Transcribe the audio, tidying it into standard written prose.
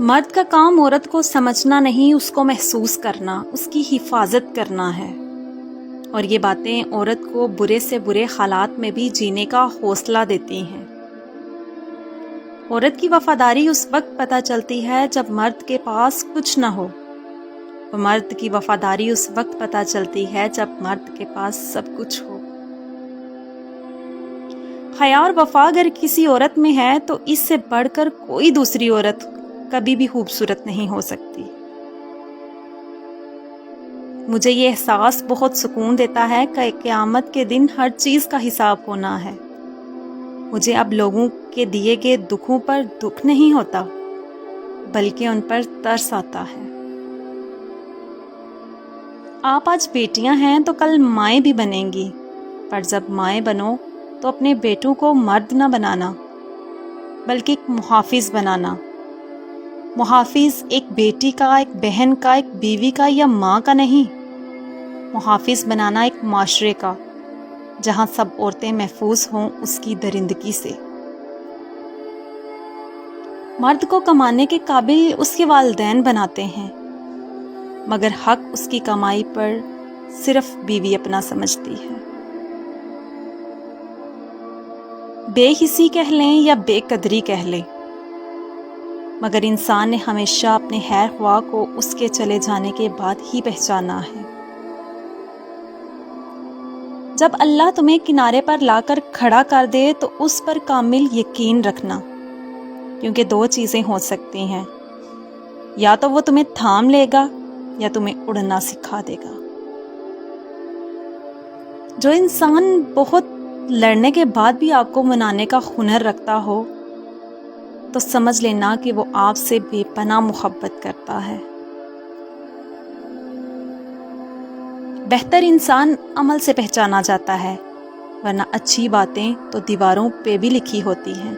مرد کا کام عورت کو سمجھنا نہیں، اس کو محسوس کرنا، اس کی حفاظت کرنا ہے، اور یہ باتیں عورت کو برے سے برے حالات میں بھی جینے کا حوصلہ دیتی ہیں۔ عورت کی وفاداری اس وقت پتہ چلتی ہے جب مرد کے پاس کچھ نہ ہو، اور مرد کی وفاداری اس وقت پتہ چلتی ہے جب مرد کے پاس سب کچھ ہو۔ حیا اور وفا اگر کسی عورت میں ہے تو اس سے بڑھ کر کوئی دوسری عورت کبھی بھی خوبصورت نہیں ہو سکتی۔ مجھے یہ احساس بہت سکون دیتا ہے کہ قیامت کے دن ہر چیز کا حساب ہونا ہے۔ مجھے اب لوگوں کے دیے گئے دکھوں پر دکھ نہیں ہوتا، بلکہ ان پر ترس آتا ہے۔ آپ آج بیٹیاں ہیں تو کل مائیں بھی بنیں گی، پر جب مائیں بنو تو اپنے بیٹوں کو مرد نہ بنانا، بلکہ ایک محافظ بنانا۔ محافظ ایک بیٹی کا، ایک بہن کا، ایک بیوی کا یا ماں کا نہیں، محافظ بنانا ایک معاشرے کا، جہاں سب عورتیں محفوظ ہوں اس کی درندگی سے۔ مرد کو کمانے کے قابل اس کے والدین بناتے ہیں، مگر حق اس کی کمائی پر صرف بیوی اپنا سمجھتی ہے۔ بے حسی کہہ لیں یا بے قدری کہہ لیں، مگر انسان نے ہمیشہ اپنے خیر خواہ کو اس کے چلے جانے کے بعد ہی پہچانا ہے۔ جب اللہ تمہیں کنارے پر لا کر کھڑا کر دے تو اس پر کامل یقین رکھنا، کیونکہ دو چیزیں ہو سکتی ہیں، یا تو وہ تمہیں تھام لے گا یا تمہیں اڑنا سکھا دے گا۔ جو انسان بہت لڑنے کے بعد بھی آپ کو منانے کا ہنر رکھتا ہو تو سمجھ لینا کہ وہ آپ سے بے پناہ محبت کرتا ہے۔ بہتر انسان عمل سے پہچانا جاتا ہے، ورنہ اچھی باتیں تو دیواروں پہ بھی لکھی ہوتی ہیں۔